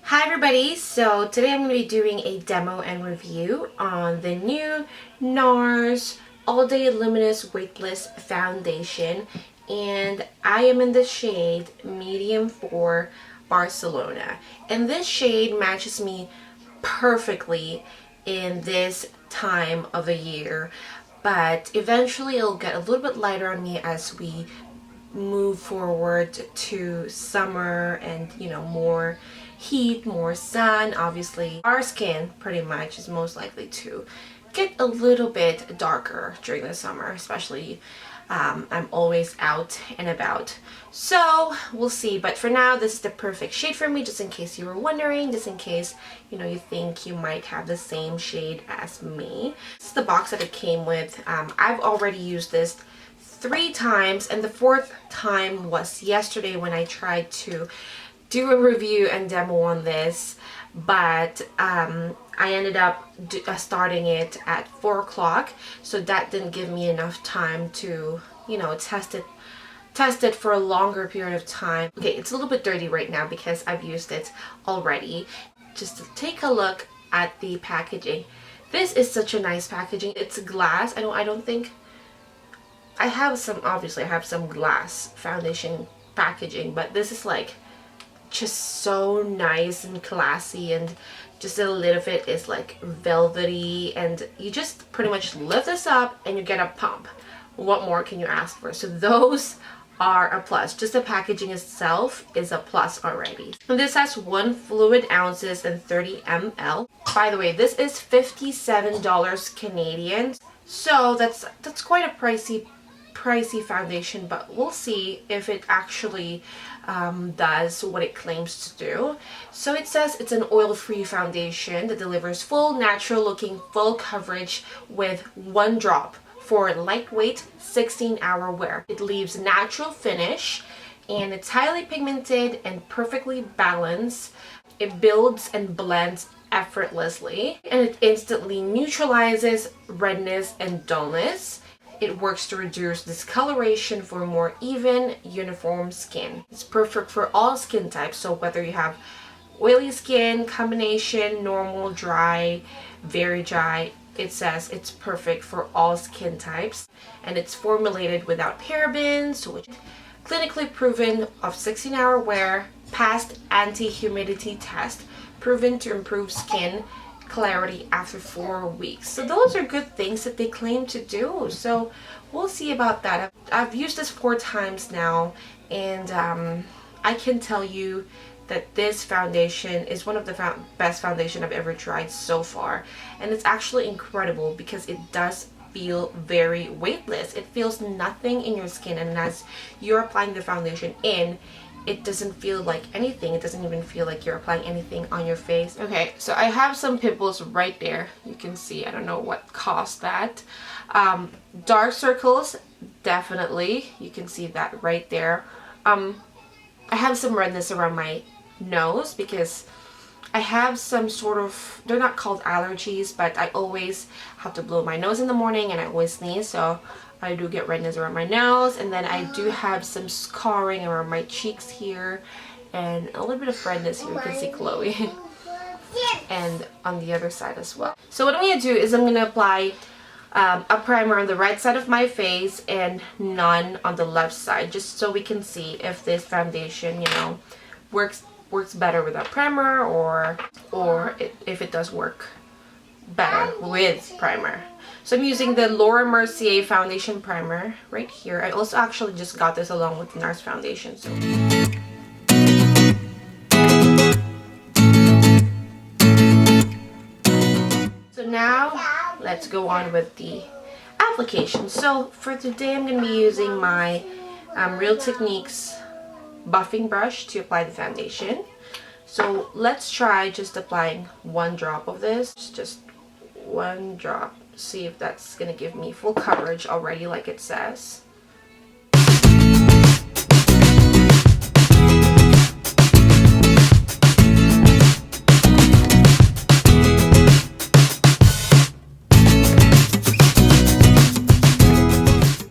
Hi everybody, so today I'm going to be doing a demo and review on the new Nars All Day Luminous Weightless Foundation, and I am in the shade medium 4 Barcelona, and this shade matches me perfectly in this time of the year, but eventually it'll get a little bit lighter on me as we move forward to summer and more heat, more sun. Obviously our skin pretty much is most likely to get a little bit darker during the summer, especially I'm always out and about, so we'll see. But for now, this is the perfect shade for me, just in case you were wondering, just in case you think you might have the same shade as me. This is the box that it came with. I've already used this 3 times, and the 4th time was yesterday when I tried to do a review and demo on this, but I ended up starting it at 4 o'clock, so that didn't give me enough time to test it for a longer period of time. Okay, it's a little bit dirty right now because I've used it already. Just to take a look at the packaging. This is such a nice packaging. It's glass. I don't think I have some, obviously I have some glass foundation packaging, but this is like just so nice and classy, and just a lid of it is like velvety, and you just pretty much lift this up and you get a pump. What more can you ask for? So those are a plus. Just the packaging itself is a plus already. And this has 1 fluid ounces and 30 ml. By the way, this is $57 Canadian, so that's quite a pricey foundation, but we'll see if it actually does what it claims to do. So it says it's an oil-free foundation that delivers full, natural looking, full coverage with 1 drop for lightweight 16-hour wear. It leaves natural finish, and it's highly pigmented and perfectly balanced. It builds and blends effortlessly, and it instantly neutralizes redness and dullness. It works to reduce discoloration for more even, uniform skin. It's perfect for all skin types, so whether you have oily skin, combination, normal, dry, very dry, it says it's perfect for all skin types. And it's formulated without parabens, which is clinically proven of 16-hour wear, past anti-humidity test, proven to improve skin clarity after 4 weeks. So those are good things that they claim to do, so we'll see about that. I've used this 4 times now, and I can tell you that this foundation is one of the best foundation I've ever tried so far, and it's actually incredible because it does feel very weightless. It feels nothing in your skin, and as you're applying the foundation in, it doesn't feel like anything. It doesn't even feel like you're applying anything on your face. Okay, so I have some pimples right there. You can see, I don't know what caused that. Dark circles, definitely. You can see that right there. I have some redness around my nose because I have some sort of, they're not called allergies, but I always have to blow my nose in the morning and I always sneeze, so I do get redness around my nose, and then I do have some scarring around my cheeks here, and a little bit of redness here. You can see Chloe. And on the other side as well. So what I'm going to do is I'm going to apply a primer on the right side of my face and none on the left side, just so we can see if this foundation, works better without primer, or if it does work better with primer. So I'm using the Laura Mercier foundation primer right here. I also actually just got this along with Nars foundation. So now let's go on with the application. So for today I'm going to be using my Real Techniques buffing brush to apply the foundation. So let's try just applying 1 drop of this. Just 1 drop. See if that's gonna give me full coverage already, like it says.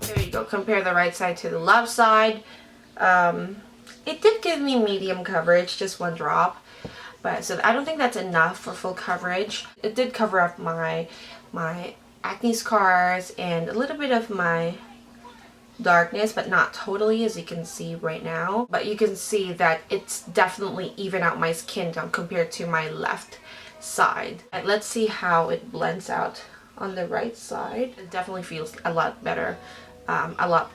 There you go. Compare the right side to the left side. It did give me medium coverage, just 1 drop. But so I don't think that's enough for full coverage. It did cover up my acne scars and a little bit of my darkness, but not totally, as you can see right now. But you can see that it's definitely even out my skin tone compared to my left side. And let's see how it blends out on the right side. It definitely feels a lot better, a lot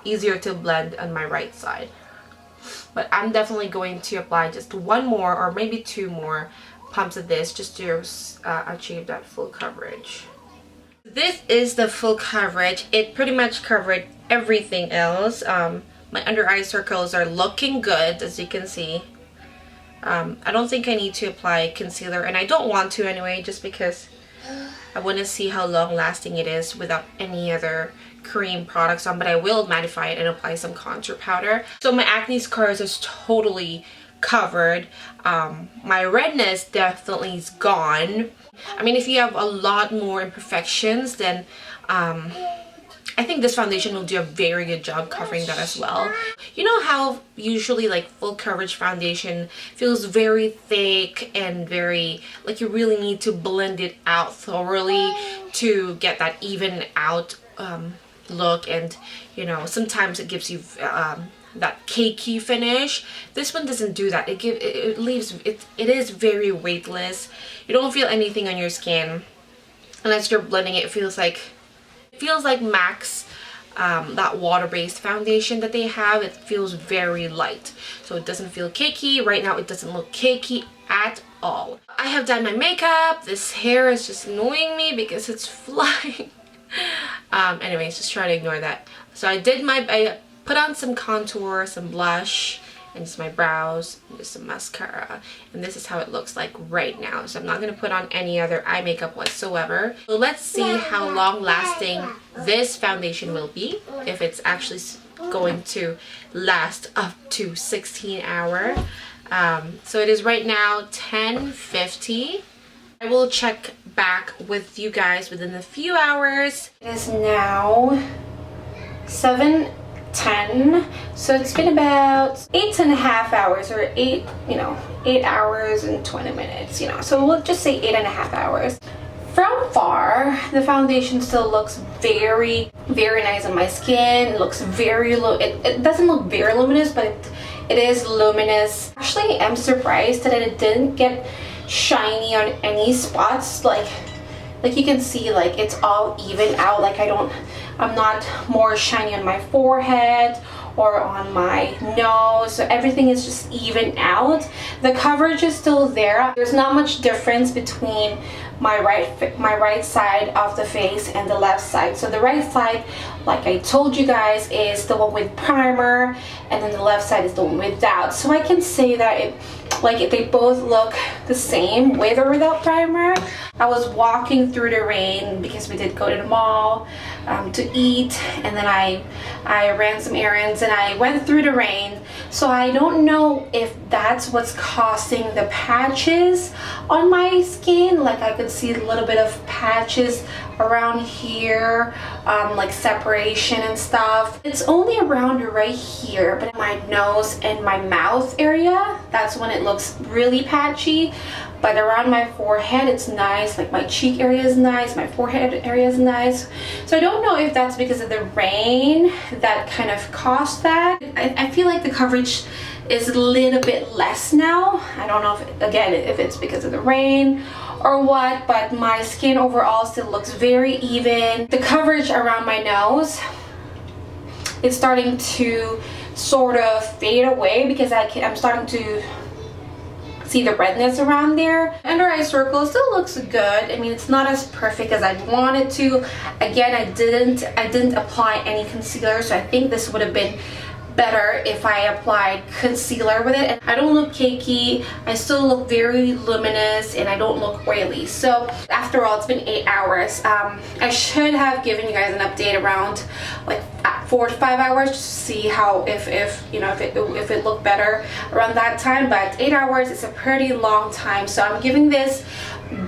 easier to blend on my right side. But I'm definitely going to apply just one more or maybe two more pumps of this just to achieve that full coverage. This is the full coverage. It pretty much covered everything else. My under eye circles are looking good, as you can see. I don't think I need to apply concealer, and I don't want to anyway, just because I want to see how long lasting it is without any other cream products on, but I will mattify it and apply some contour powder. So my acne scars is totally covered. My redness definitely is gone. I mean, if you have a lot more imperfections, then I think this foundation will do a very good job covering that as well. You know how usually like full coverage foundation feels very thick and very like you really need to blend it out thoroughly to get that even out look, and you know, sometimes it gives you that cakey finish. This one doesn't do that. It is very weightless. You don't feel anything on your skin unless you're blending it. It feels like MAC's that water-based foundation that they have. It feels very light, so it doesn't feel cakey. Right now it doesn't look cakey at all. I have done my makeup. This hair is just annoying me because it's flying. Anyways, just try to ignore that. So I put on some contour, some blush, and just my brows, and just some mascara. And this is how it looks like right now. So I'm not going to put on any other eye makeup whatsoever. So let's see how long lasting this foundation will be, if it's actually going to last up to 16 hours. So it is right now 10:50. I will check back with you guys within a few hours. It is now 7:10, so it's been about 8.5 hours, or 8 hours and 20 minutes, so we'll just say 8.5 hours. From far, the foundation still looks very, very nice on my skin. It looks very it doesn't look very luminous, but it is luminous. Actually, I'm surprised that it didn't get shiny on any spots. Like you can see, like it's all even out. Like I'm not more shiny on my forehead or on my nose, so everything is just even out. The coverage is still there. There's not much difference between my right side of the face and the left side. So the right side, like I told you guys, is the one with primer, and then the left side is the one without. So I can say that they both look the same with or without primer. I was walking through the rain because we did go to the mall to eat, and then I ran some errands and I went through the rain. So I don't know if that's what's causing the patches on my skin. Like I could see a little bit of patches around here, like separation and stuff. It's only around right here, but my nose and my mouth area, that's when it looks really patchy. But around my forehead, it's nice. Like my cheek area is nice, my forehead area is nice. So I don't know if that's because of the rain that kind of caused that. I feel like the coverage is a little bit less now. I don't know if it's because of the rain or what, but my skin overall still looks very even. The coverage around my nose is starting to sort of fade away because I'm starting to see the redness around there. Under eye circle still looks good. I mean, it's not as perfect as I wanted to. Again, I didn't apply any concealer, so I think this would have been better if I applied concealer with it. And I don't look cakey, I still look very luminous, and I don't look oily. So after all, it's been 8 hours. I should have given you guys an update around like 4 to 5 hours just to see how if it looked better around that time. But 8 hours is a pretty long time, so I'm giving this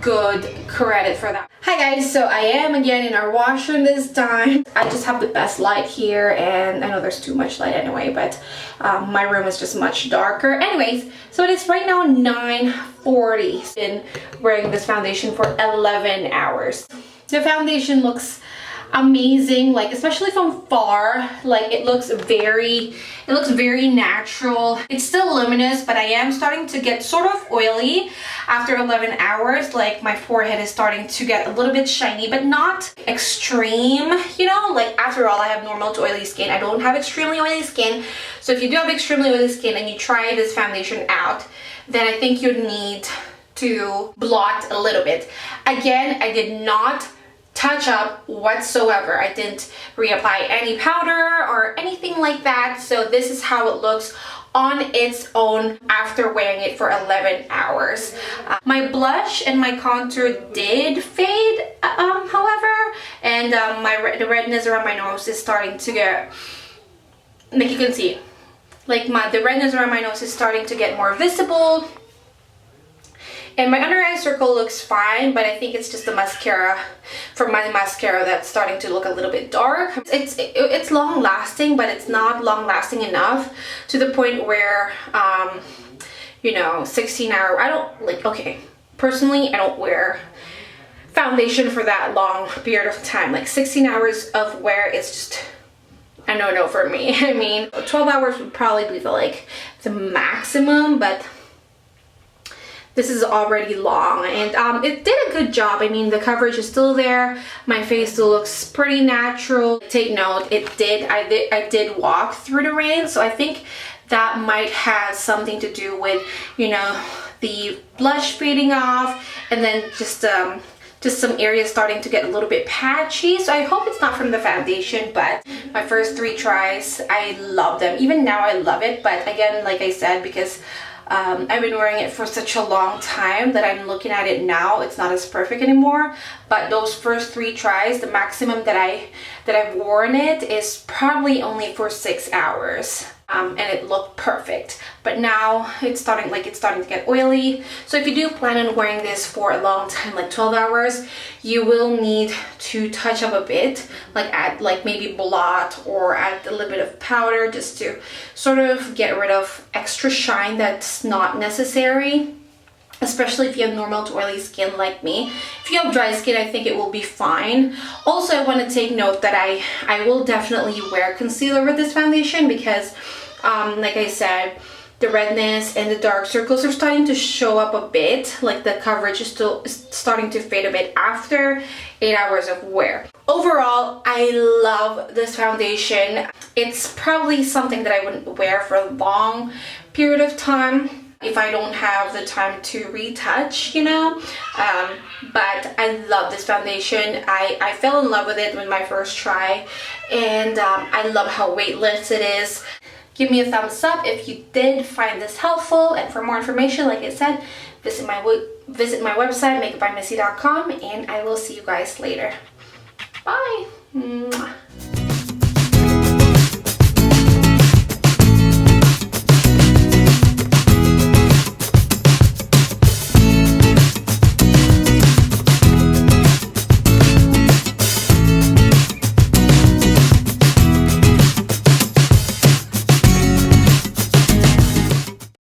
good credit for that. Hi guys, so I am again in our washroom this time. I just have the best light here, and I know there's too much light anyway, but my room is just much darker. Anyways, so it is right now 9:40. Been wearing this foundation for 11 hours. The foundation looks amazing, like especially from far, like it looks very natural. It's still luminous, but I am starting to get sort of oily after 11 hours. Like my forehead is starting to get a little bit shiny, but not extreme, you know, like after all I have normal to oily skin. I don't have extremely oily skin. So if you do have extremely oily skin and you try this foundation out, then I think you need to blot a little bit. Again, I did not touch up whatsoever. I didn't reapply any powder or anything like that. So this is how it looks on its own after wearing it for 11 hours. My blush and my contour did fade, however, and the redness around my nose is starting to get, like you can see, like the redness around my nose is starting to get more visible. And my under eye circle looks fine, but I think it's just the mascara, from my mascara, that's starting to look a little bit dark. It's long lasting, but it's not long lasting enough to the point where, you know, 16 hour, I don't like, okay, personally, I don't wear foundation for that long period of time. Like 16 hours of wear is just a no-no for me. I mean, 12 hours would probably be the maximum, but this is already long, and it did a good job. I mean, the coverage is still there. My face still looks pretty natural. Take note, I did walk through the rain, so I think that might have something to do with, you know, the blush fading off, and then just some areas starting to get a little bit patchy. So I hope it's not from the foundation, but my first 3 tries, I love them. Even now I love it, but again, like I said, because I've been wearing it for such a long time that I'm looking at it now, it's not as perfect anymore. But those first 3 tries, the maximum that I've worn it is probably only for 6 hours. And it looked perfect, but now it's starting to get oily. So if you do plan on wearing this for a long time, like 12 hours, you will need to touch up a bit, like add maybe blot or add a little bit of powder, just to sort of get rid of extra shine that's not necessary, especially if you have normal to oily skin like me. If you have dry skin, I think it will be fine. Also, I want to take note that I will definitely wear concealer with this foundation, because like I said, the redness and the dark circles are starting to show up a bit. Like the coverage is still starting to fade a bit after 8 hours of wear. Overall, I love this foundation. It's probably something that I wouldn't wear for a long period of time if I don't have the time to retouch, you know. But I love this foundation. I fell in love with it with my first try, and I love how weightless it is. Give me a thumbs up if you did find this helpful, and for more information, like I said, visit my website, makeupbymissy.com, and I will see you guys later. Bye! Mwah.